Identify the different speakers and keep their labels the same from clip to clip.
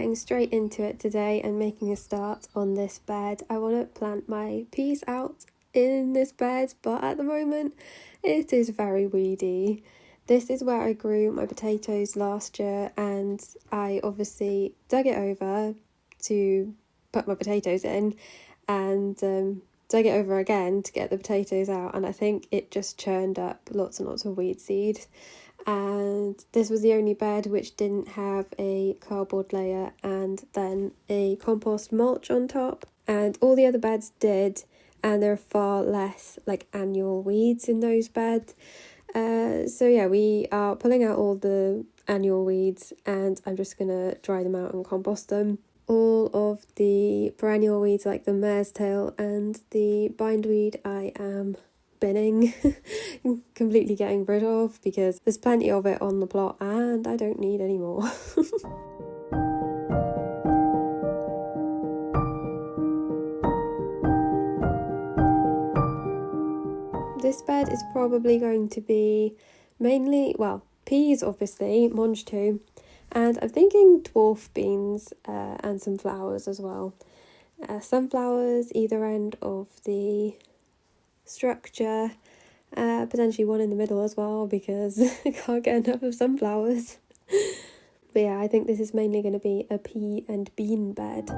Speaker 1: getting straight into it today and making a start on this bed. I want to plant my peas out in this bed, but at the moment it is very weedy. This is where I grew my potatoes last year, and I obviously dug it over to put my potatoes in, and dug it over again to get the potatoes out, and I think it just churned up lots and lots of weed seed. And this was the only bed which didn't have a cardboard layer and then a compost mulch on top, and all the other beds did, and there are far less like annual weeds in those beds. So yeah, we are pulling out all the annual weeds, and I'm just gonna dry them out and compost them. All of the perennial weeds like the mare's tail and the bindweed I am binning, completely getting rid of, because there's plenty of it on the plot and I don't need any more. This bed is probably going to be mainly, well, peas obviously, mange too, and I'm thinking dwarf beans and some flowers as well. Sunflowers either end of the structure, potentially one in the middle as well, because I can't get enough of sunflowers. But yeah, I think this is mainly going to be a pea and bean bed.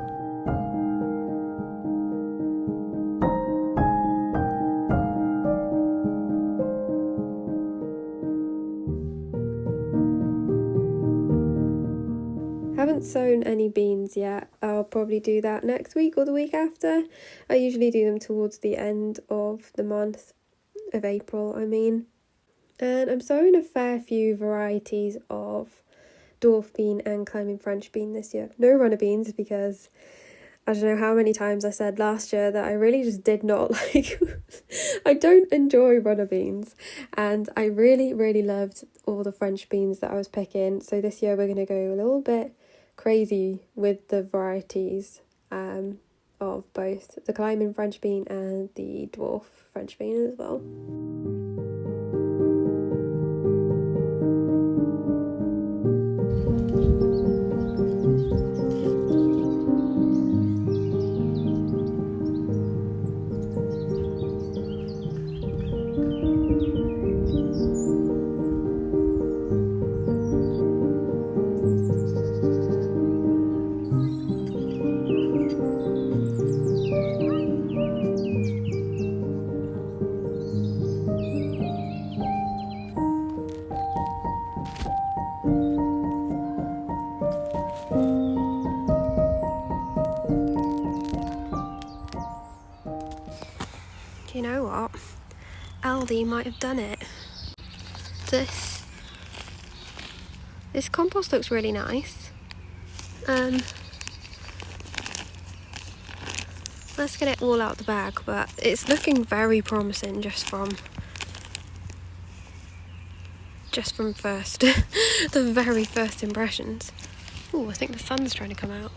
Speaker 1: Haven't sown any beans yet. I'll probably do that next week or the week after. I usually do them towards the end of the month of April, I mean. And I'm sowing a fair few varieties of dwarf bean and climbing French bean this year. No runner beans, because I don't know how many times I said last year that I really just did not like I don't enjoy runner beans, and I really loved all the French beans that I was picking. So this year we're going to go a little bit crazy with the varieties of both the climbing French bean and the dwarf French bean as well. Do you know what? Aldi might have done it. This compost looks really nice. Let's get it all out the bag, but it's looking very promising just from first, the very first impressions. Oh, I think the sun's trying to come out.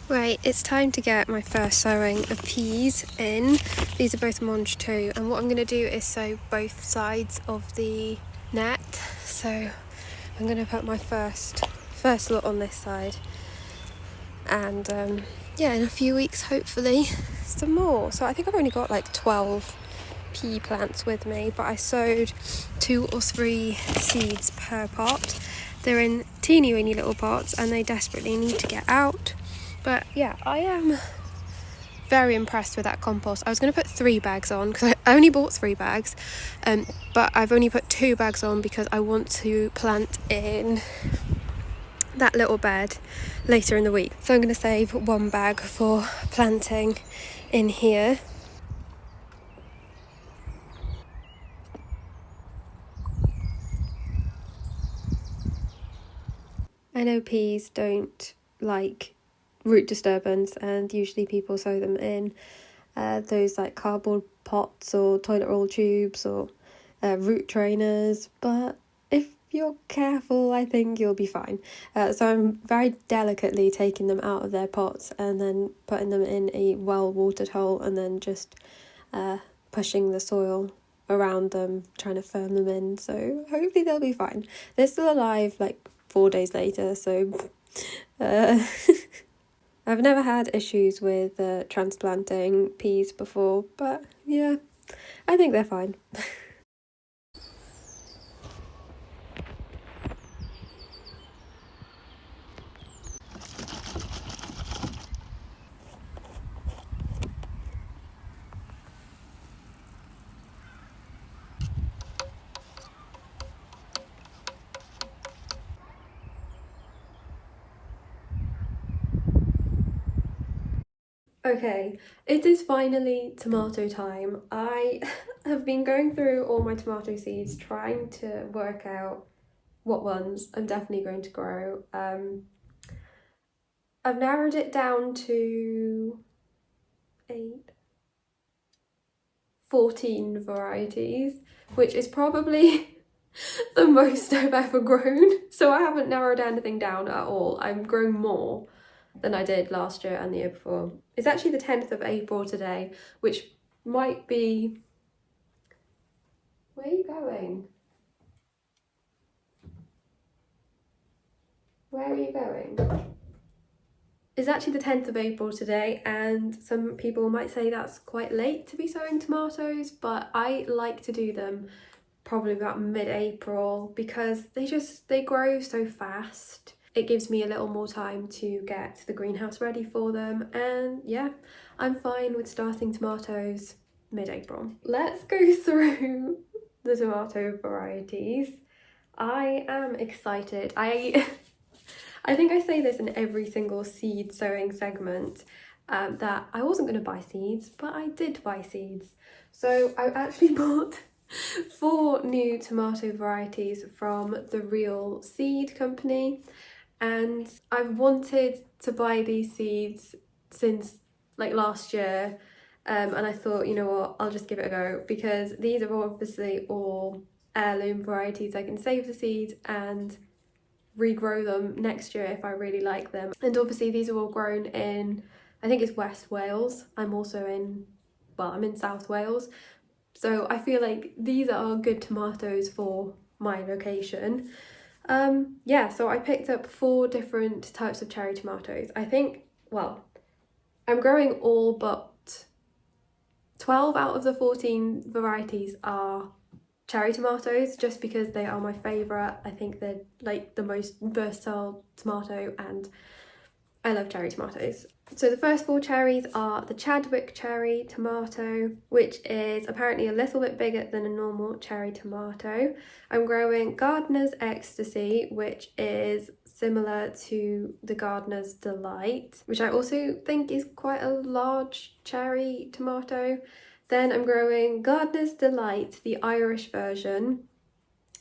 Speaker 1: Right, it's time to get my first sowing of peas in. These are both mange too, and what I'm going to do is sow both sides of the net. So I'm going to put my first lot on this side, and yeah, in a few weeks hopefully some more. So I think I've only got like 12 pea plants with me, but I sowed 2 or 3 seeds per pot, They're in teeny weeny little pots and they desperately need to get out. But yeah, I am very impressed with that compost. I was going to put 3 bags on because I only bought 3 bags, but I've only put 2 bags on because I want to plant in that little bed later in the week. So I'm going to save 1 bag for planting in here. I know peas don't like root disturbance, and usually people sow them in those like cardboard pots or toilet roll tubes or root trainers, but if you're careful, I think you'll be fine. So I'm very delicately taking them out of their pots and then putting them in a well-watered hole and then just pushing the soil around them, trying to firm them in, so hopefully they'll be fine. They're still alive like 4 days later, so I've never had issues with transplanting peas before, but yeah, I think they're fine. Okay, it is finally tomato time. I have been going through all my tomato seeds, trying to work out what ones I'm definitely going to grow. I've narrowed it down to 14 varieties, which is probably the most I've ever grown. So I haven't narrowed anything down at all. I'm growing more than I did last year and the year before. It's actually the 10th of April today, which might be... Where are you going? Where are you going? It's actually the 10th of April today, and some people might say that's quite late to be sowing tomatoes, but I like to do them probably about mid-April because they grow so fast. It gives me a little more time to get the greenhouse ready for them, and yeah, I'm fine with starting tomatoes mid-April. Let's go through the tomato varieties. I am excited. I think I say this in every single seed sowing segment, that I wasn't going to buy seeds, but I did buy seeds. So I actually bought 4 new tomato varieties from the Real Seed Company, and I've wanted to buy these seeds since like last year, and I thought, you know what, I'll just give it a go because these are obviously all heirloom varieties. I can save the seeds and regrow them next year if I really like them. And obviously these are all grown in, I think it's West Wales. I'm in South Wales, so I feel like these are good tomatoes for my location. Yeah, so I picked up 4 different types of cherry tomatoes. I think, well, I'm growing all but 12 out of the 14 varieties are cherry tomatoes, just because they are my favourite. I think they're like the most versatile tomato and I love cherry tomatoes. So the first 4 cherries are the Chadwick cherry tomato, which is apparently a little bit bigger than a normal cherry tomato. I'm growing Gardener's Ecstasy, which is similar to the Gardener's Delight, which I also think is quite a large cherry tomato. Then I'm growing Gardener's Delight, the Irish version,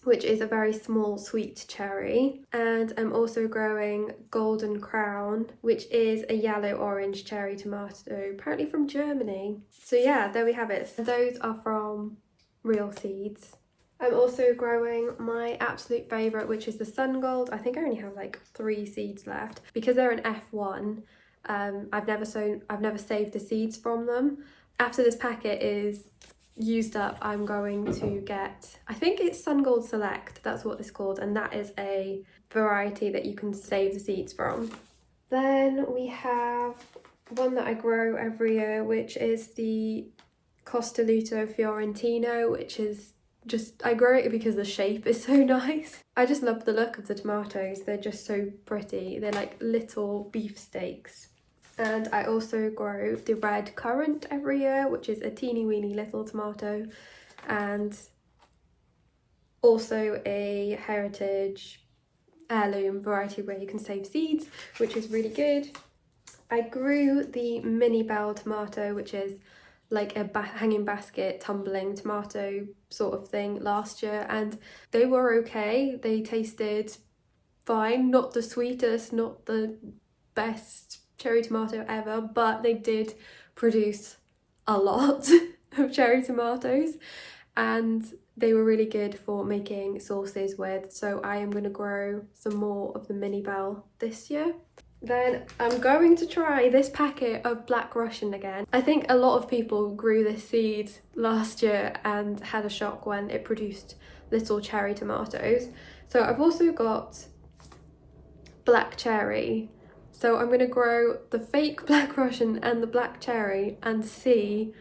Speaker 1: which is a very small sweet cherry. And I'm also growing Golden Crown, which is a yellow-orange cherry tomato, apparently from Germany. So yeah, there we have it. Those are from Real Seeds. I'm also growing my absolute favourite, which is the Sun Gold. I think I only have like 3 seeds left because they're an F1. I've never saved the seeds from them. After this packet is used up, I'm going to get, I think it's Sun Gold Select, that's what it's called, and that is a variety that you can save the seeds from. Then we have one that I grow every year, which is the Costoluto Fiorentino, which is I grow it because the shape is so nice. I just love the look of the tomatoes. They're just so pretty. They're like little beefsteaks. And I also grow the red currant every year, which is a teeny weeny little tomato, and also a heritage heirloom variety where you can save seeds, which is really good. I grew the mini bell tomato, which is like a hanging basket tumbling tomato sort of thing, last year, and they were okay. They tasted fine, not the sweetest, not the best cherry tomato ever, but they did produce a lot of cherry tomatoes, and they were really good for making sauces with. So I am going to grow some more of the mini bell this year. Then I'm going to try this packet of Black Russian again. I think a lot of people grew this seed last year and had a shock when it produced little cherry tomatoes. So I've also got black cherry. So I'm going to grow the fake Black Russian and the black cherry and see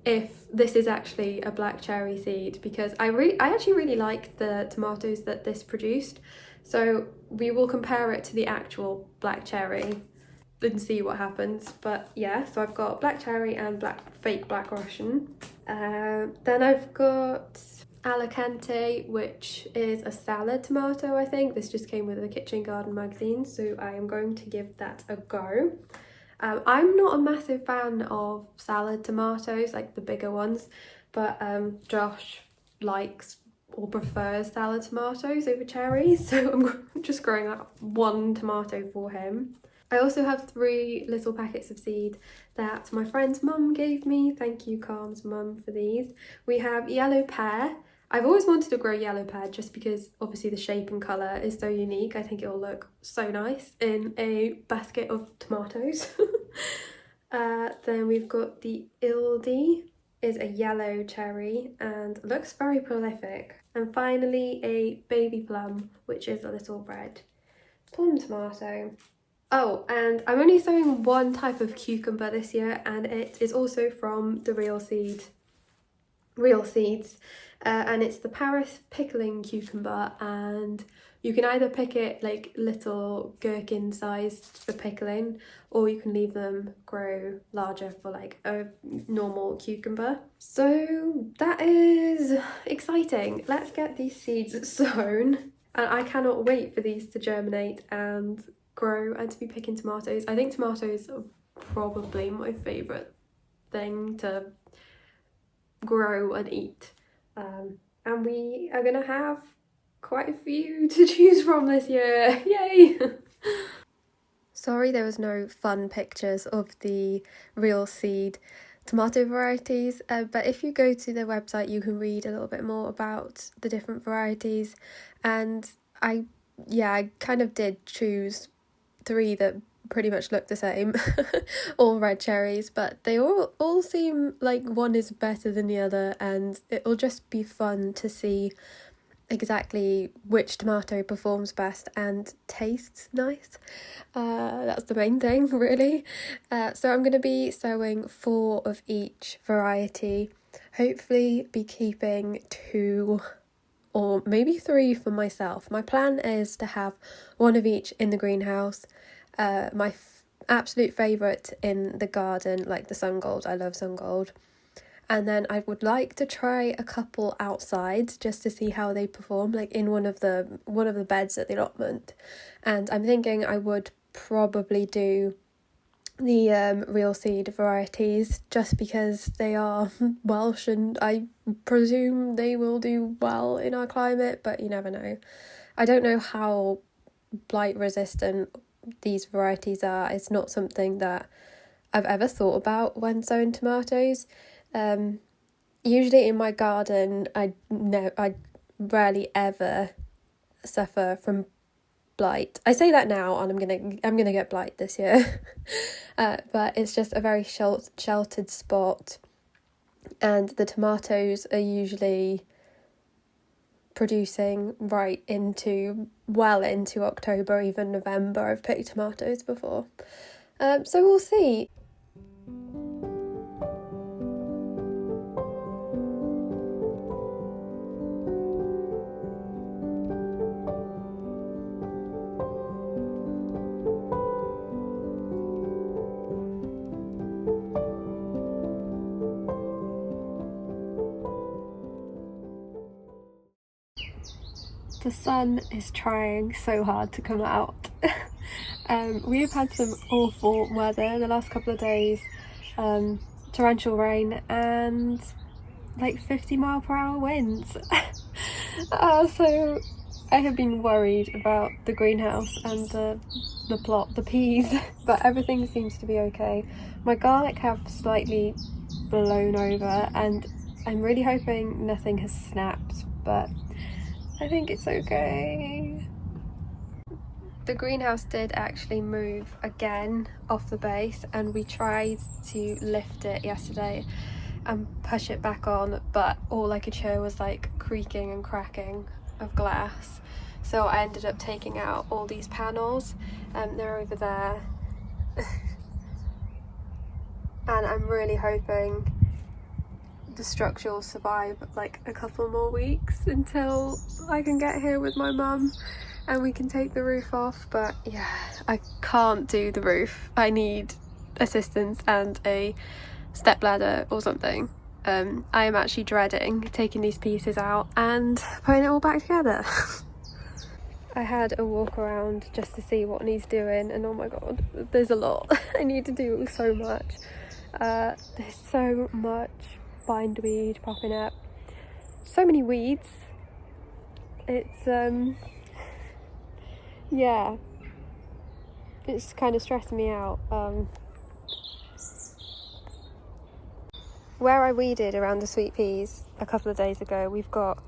Speaker 1: if this is actually a black cherry seed, because I actually really like the tomatoes that this produced. So we will compare it to the actual black cherry and see what happens. But yeah, so I've got black cherry and fake Black Russian. Then I've got Allotment, which is a salad tomato, I think. This just came with the Kitchen Garden magazine, so I am going to give that a go. I'm not a massive fan of salad tomatoes, like the bigger ones, but Josh likes or prefers salad tomatoes over cherries, so I'm just growing up one tomato for him. I also have 3 little packets of seed that my friend's mum gave me. Thank you, Calm's mum, for these. We have yellow pear. I've always wanted to grow yellow pear just because obviously the shape and colour is so unique. I think it'll look so nice in a basket of tomatoes. Then we've got the Ildi, is a yellow cherry and looks very prolific. And finally a baby plum, which is a little red plum tomato. Oh, and I'm only sowing one type of cucumber this year, and it is also from the Real Seeds, and it's the Paris pickling cucumber, and you can either pick it like little gherkin sized for pickling, or you can leave them grow larger for like a normal cucumber. So that is exciting. Let's get these seeds sown, and I cannot wait for these to germinate and grow and to be picking tomatoes. I think tomatoes are probably my favourite thing to grow and eat, and we are gonna have quite a few to choose from this year. Yay! Sorry there was no fun pictures of the Real Seed tomato varieties, but if you go to their website you can read a little bit more about the different varieties, and I kind of did choose 3 that pretty much look the same, all red cherries, but they all seem like one is better than the other, and it'll just be fun to see exactly which tomato performs best and tastes nice. That's the main thing, really. So I'm going to be sowing 4 of each variety, hopefully be keeping 2 or maybe 3 for myself. My plan is to have 1 of each in the greenhouse. My absolute favourite in the garden, like the sun gold. I love sun gold. And then I would like to try a couple outside just to see how they perform, like in one of the beds at the allotment. And I'm thinking I would probably do the Real Seed varieties just because they are Welsh and I presume they will do well in our climate, but you never know. I don't know how blight resistant these varieties are. It's not something that I've ever thought about when sowing tomatoes. Usually in my garden I rarely ever suffer from blight. I say that now and I'm gonna get blight this year. But it's just a very sheltered spot, and the tomatoes are usually producing well into October, even November. I've picked tomatoes before. So we'll see. The sun is trying so hard to come out. We have had some awful weather the last couple of days, torrential rain and like 50-mile-per-hour winds. So I have been worried about the greenhouse and the plot, the peas, but everything seems to be okay. My garlic have slightly blown over and I'm really hoping nothing has snapped, but I think it's okay. The greenhouse did actually move again off the base and we tried to lift it yesterday and push it back on, but all I could hear was like creaking and cracking of glass. So I ended up taking out all these panels, they're over there. And I'm really hoping the structure will survive like a couple more weeks until I can get here with my mum and we can take the roof off. But yeah, I can't do the roof. I need assistance and a step ladder or something. I am actually dreading taking these pieces out and putting it all back together. I had a walk around just to see what needs doing and oh my god, there's a lot. I need to do so much. There's so much bindweed popping up, so many weeds. It's yeah, it's kind of stressing me out. Where I weeded around the sweet peas a couple of days ago, we've got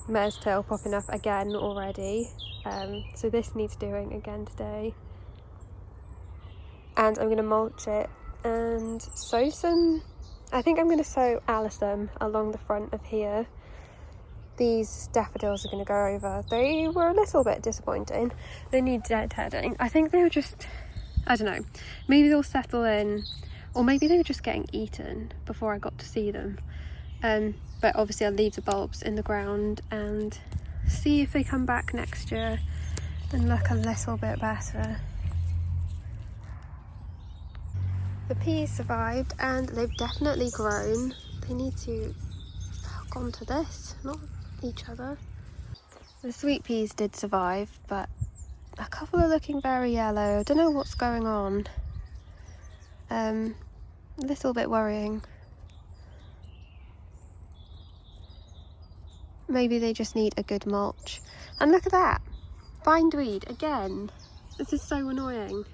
Speaker 1: mare's tail popping up again already, so this needs doing again today. And I'm going to mulch it and sow some, I think I'm going to sow Allotment along the front of here. These daffodils are going to go over. They were a little bit disappointing. They need deadheading. I think they were just, I don't know, maybe they'll settle in, or maybe they were just getting eaten before I got to see them. But obviously I'll leave the bulbs in the ground and see if they come back next year and look a little bit better. The peas survived and they've definitely grown. They need to hook onto this, not each other. The sweet peas did survive, but a couple are looking very yellow. I don't know what's going on. A little bit worrying. Maybe they just need a good mulch. And look at that! Bindweed again. This is so annoying.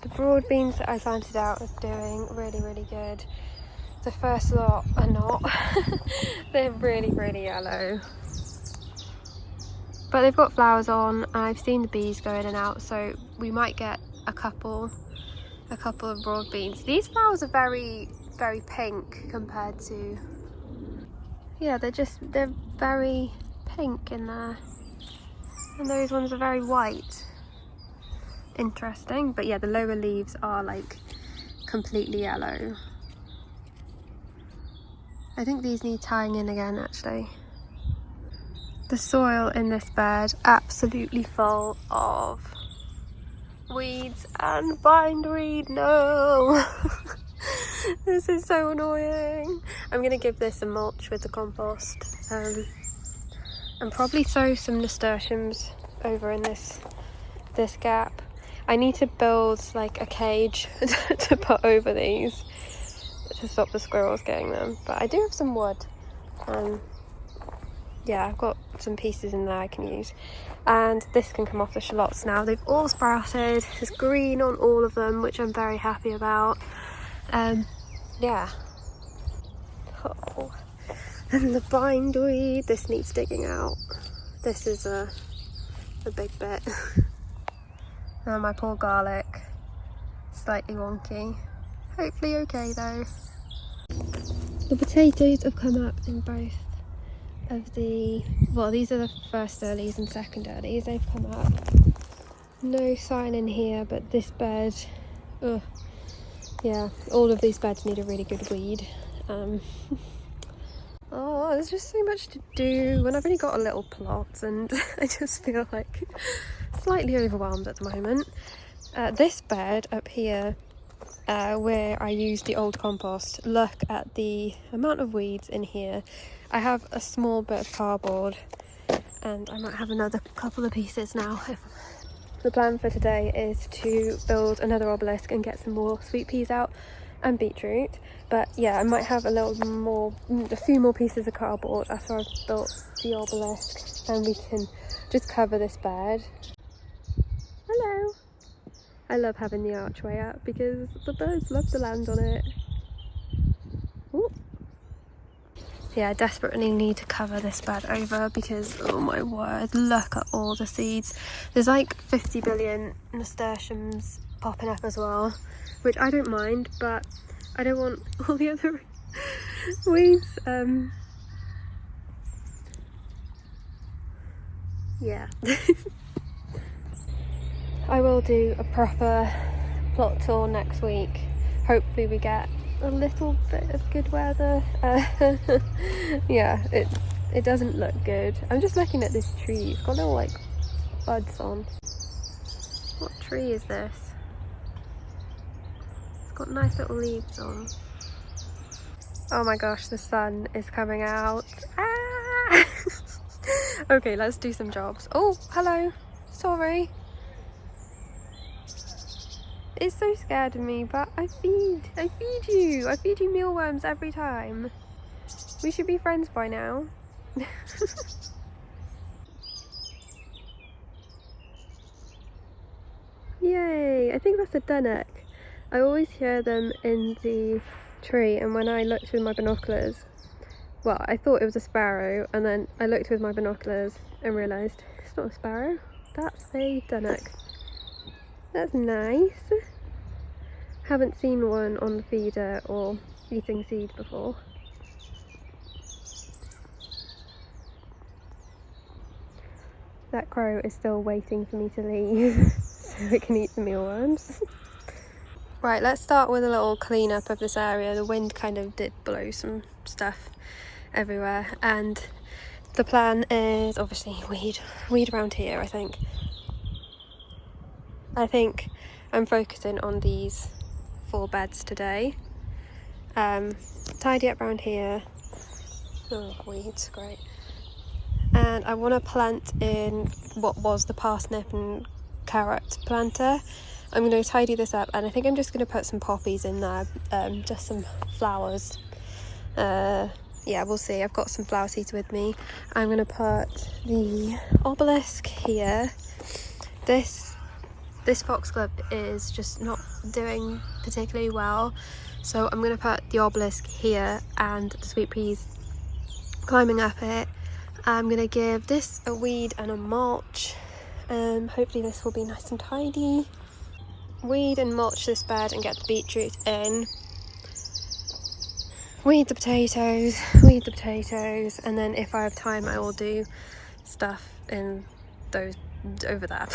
Speaker 1: The broad beans that I planted out are doing really, really good. The first lot are not. They're really, really yellow. But they've got flowers on and I've seen the bees go in and out, so we might get a couple of broad beans. These flowers are very, very pink compared to, yeah, they're very pink in there. And those ones are very white. Interesting, but yeah, the lower leaves are like completely yellow. I think these need tying in again actually. The soil in this bed absolutely full of weeds and bindweed. No! This is so annoying. I'm gonna give this a mulch with the compost and probably sow some nasturtiums over in this gap. I need to build like a cage to put over these to stop the squirrels getting them, but I do have some wood. Yeah, I've got some pieces in there I can use, and this can come off the shallots now. They've all sprouted. There's green on all of them, which I'm very happy about. Yeah. Oh. And the bindweed, this needs digging out. This is a big bit. And my poor garlic, slightly wonky. Hopefully okay though. The potatoes have come up in both of the, well, these are the first earlies and second earlies. They've come up. No sign in here, but this bed, ugh. Yeah, all of these beds need a really good weed. Oh, there's just so much to do, and I've only got a little plot, and I just feel like slightly overwhelmed at the moment. This bed up here where I used the old compost. Look at the amount of weeds in here. I have a small bit of cardboard and I might have another couple of pieces now. The plan for today is to build another obelisk and get some more sweet peas out and beetroot. But yeah, I might have a few more pieces of cardboard after I've built the obelisk, and we can just cover this bed. Hello! I love having the archway up because the birds love to land on it. Ooh. Yeah, I desperately need to cover this bed over because, oh my word, look at all the seeds. There's like 50 billion nasturtiums popping up as well, which I don't mind, but I don't want all the other weeds. Yeah. I will do a proper plot tour next week. Hopefully we get a little bit of good weather. Yeah, it doesn't look good. I'm just looking at this tree. It's got little like buds on. What tree is this? It's got nice little leaves on. Oh my gosh, the sun is coming out. Ah! Okay, let's do some jobs. Oh, hello. Sorry. It's so scared of me, but I feed you. I feed you mealworms every time. We should be friends by now. Yay, I think that's a dunnock. I always hear them in the tree, and when I looked with my binoculars, well, I thought it was a sparrow, and then I looked with my binoculars and realised it's not a sparrow, that's a dunnock. That's nice. Haven't seen one on the feeder or eating seed before. That crow is still waiting for me to leave so it can eat the mealworms. Right, let's start with a little clean up of this area. The wind kind of did blow some stuff everywhere, and the plan is obviously weed around here. I think I'm focusing on these 4 beds today. Tidy up around here. Oh, weeds, great. And I want to plant in what was the parsnip and carrot planter. I'm going to tidy this up, and I think I'm just going to put some poppies in there, just some flowers. Yeah, we'll see. I've got some flower seeds with me. I'm going to put the obelisk here. This foxglove is just not doing particularly well, so I'm going to put the obelisk here and the sweet peas climbing up it. I'm going to give this a weed and a mulch. Hopefully this will be nice and tidy. Weed and mulch this bed and get the beetroot in. Weed the potatoes, and then if I have time I will do stuff in those over there.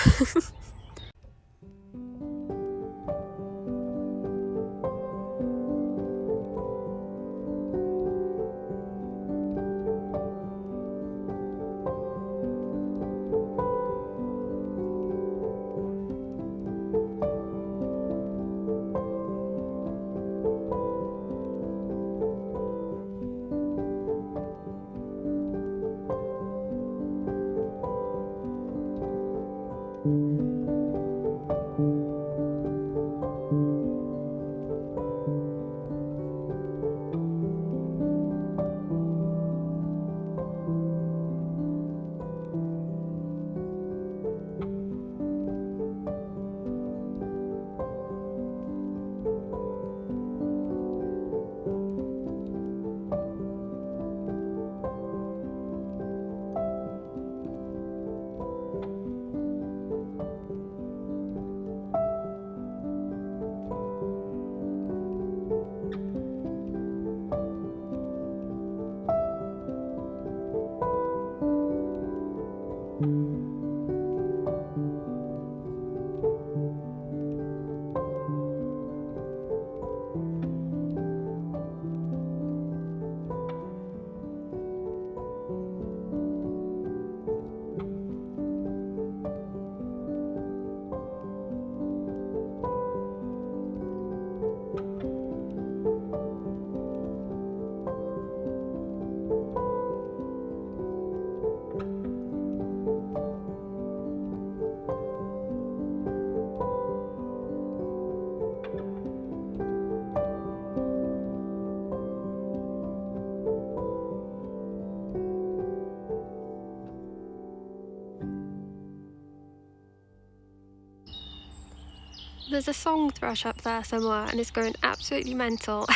Speaker 1: There's a song thrush up there somewhere and it's going absolutely mental.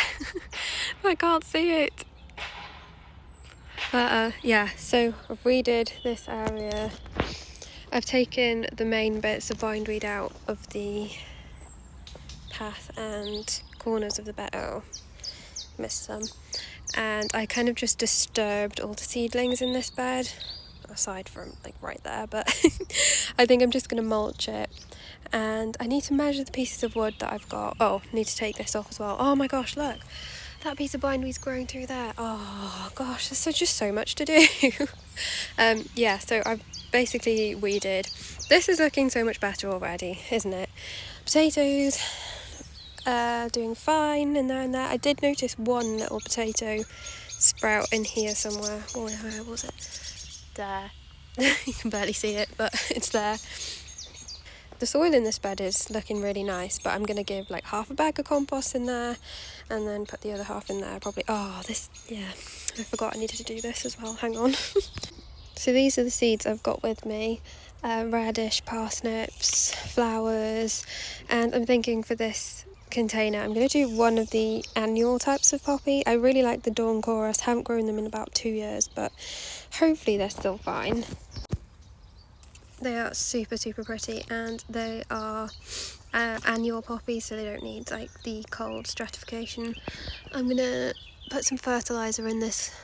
Speaker 1: I can't see it. But yeah, so I've weeded this area. I've taken the main bits of bindweed out of the path and corners of the bed. Oh, missed some. And I kind of just disturbed all the seedlings in this bed, aside from like right there, but I think I'm just going to mulch it. And I need to measure the pieces of wood that I've got. Oh, need to take this off as well. Oh my gosh, look, that piece of bindweed's growing through there. Oh gosh, there's just so much to do. Yeah, so I've basically weeded. This is looking so much better already, isn't it? Potatoes, doing fine in there and there. I did notice one little potato sprout in here somewhere. Oh, where was it? There. You can barely see it, but it's there. The soil in this bed is looking really nice, but I'm going to give like half a bag of compost in there and then put the other half in there probably. Oh, this, yeah, I forgot I needed to do this as well. Hang on. So these are the seeds I've got with me. Radish, parsnips, flowers, and I'm thinking for this container I'm going to do one of the annual types of poppy. I really like the Dawn Chorus. Haven't grown them in about 2 years, but hopefully they're still fine. They are super pretty, and they are annual poppies, so they don't need like the cold stratification. I'm gonna put some fertilizer in this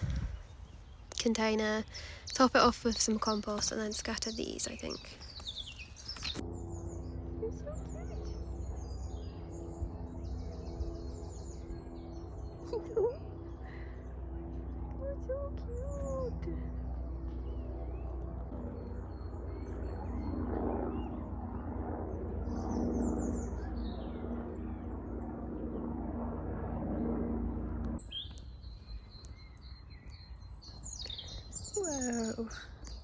Speaker 1: container, top it off with some compost, and then scatter these, I think. You're so cute. You're so cute. Whoa,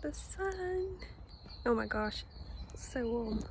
Speaker 1: the sun. Oh my gosh, it's so warm.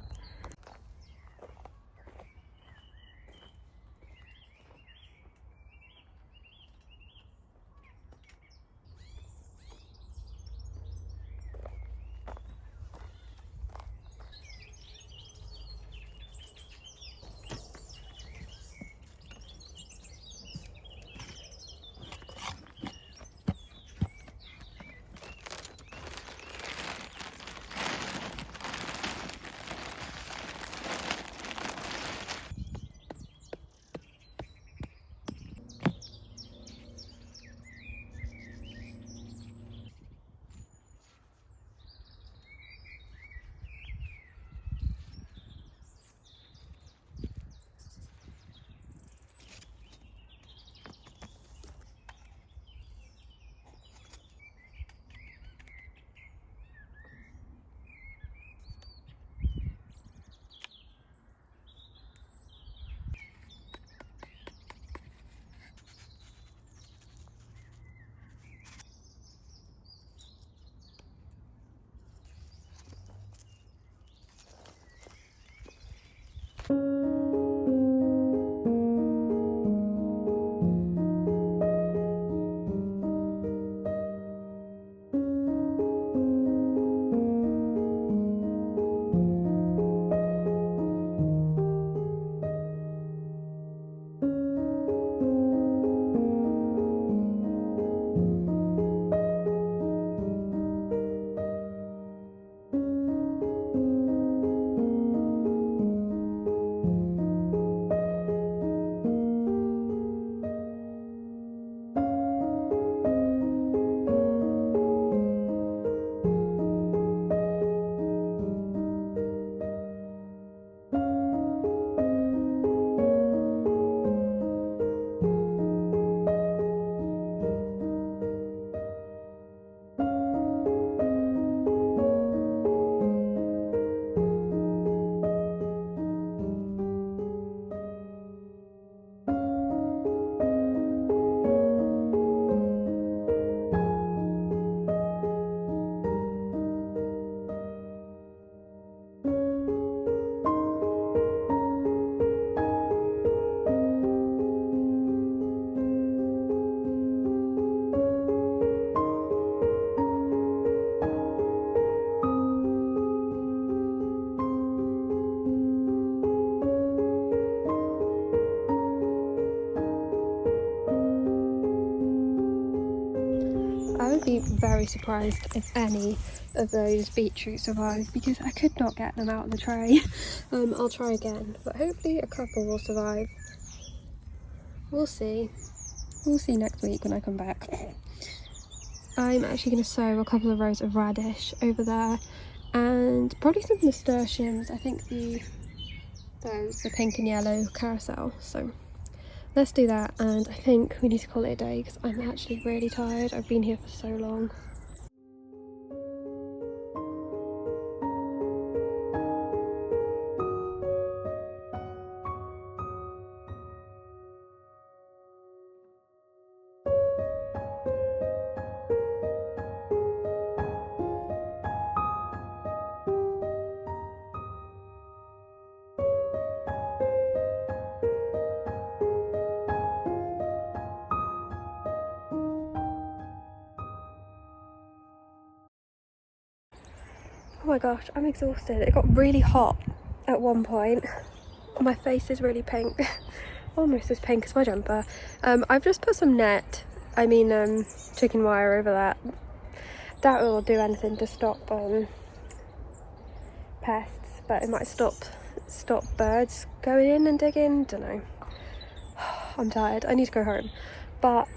Speaker 1: very surprised if any of those beetroot survive, because I could not get them out of the tray. I'll try again, but hopefully a couple will survive. We'll see. We'll see next week when I come back. I'm actually going to sow a couple of rows of radish over there, and probably some nasturtiums. I think the pink and yellow carousel. So let's do that, and I think we need to call it a day because I'm actually really tired. I've been here for so long. Oh my gosh, I'm exhausted. It got really hot at one point. My face is really pink. Almost as pink as my jumper. I've just put some chicken wire over that. Doubt it will do anything to stop pests, but it might stop birds going in and digging. Don't know. I'm tired. I need to go home. But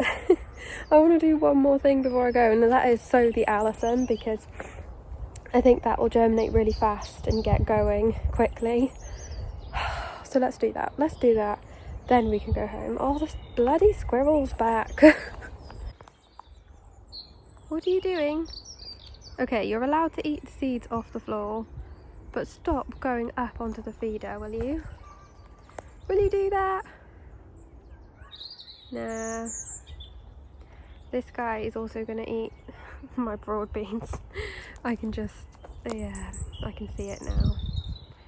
Speaker 1: I want to do one more thing before I go, and that is sow the Allotment, because I think that will germinate really fast and get going quickly. So let's do that. Then we can go home. Oh, this bloody squirrel's back. What are you doing? Okay, you're allowed to eat the seeds off the floor, but stop going up onto the feeder, will you? Will you do that? Nah. This guy is also going to eat my broad beans. I can see it now.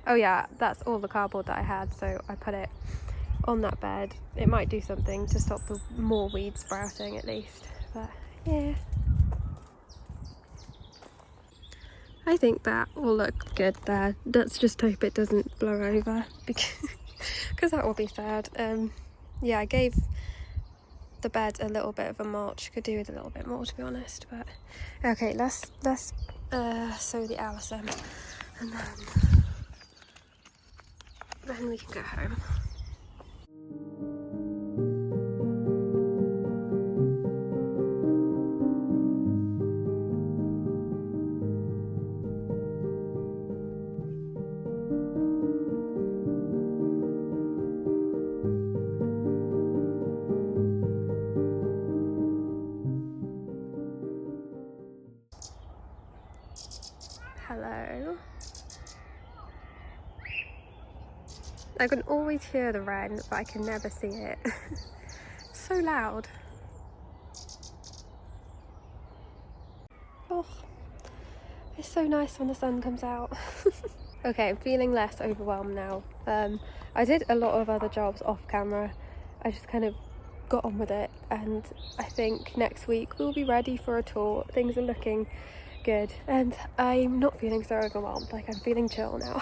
Speaker 1: Oh yeah, that's all the cardboard that I had, so I put it on that bed. It might do something to stop the more weeds sprouting at least, but yeah. I think that will look good there. Let's just hope it doesn't blow over, because that will be sad. Yeah, I gave the bed a little bit of a mulch. Could do with a little bit more, to be honest, but okay, let's sow the Allotment, and then we can go home. Hello. I can always hear the wren, but I can never see it. So loud. Oh, it's so nice when the sun comes out. Okay, I'm feeling less overwhelmed now. I did a lot of other jobs off camera. I just kind of got on with it, and I think next week we'll be ready for a tour. Things are looking good, and I'm not feeling so overwhelmed. Like, I'm feeling chill now.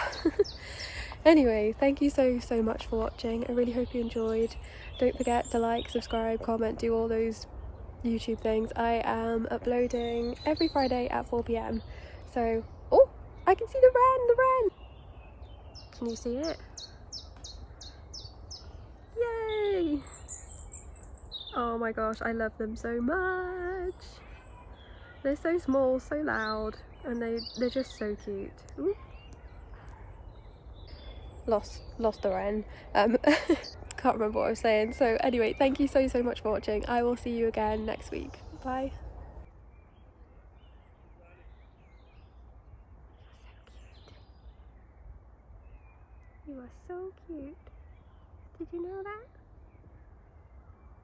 Speaker 1: Anyway, thank you so much for watching. I really hope you enjoyed. Don't forget to like, subscribe, comment, do all those YouTube things. I am uploading every Friday at 4 p.m. So, oh, I can see the wren! Can you see it? Yay! Oh my gosh, I love them so much. They're so small, so loud, and they're just so cute. Ooh. Lost the wren. Can't remember what I was saying. So anyway, thank you so much for watching. I will see you again next week. Bye. You are so cute. Did you know that?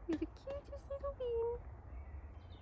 Speaker 1: You're the cutest little bean.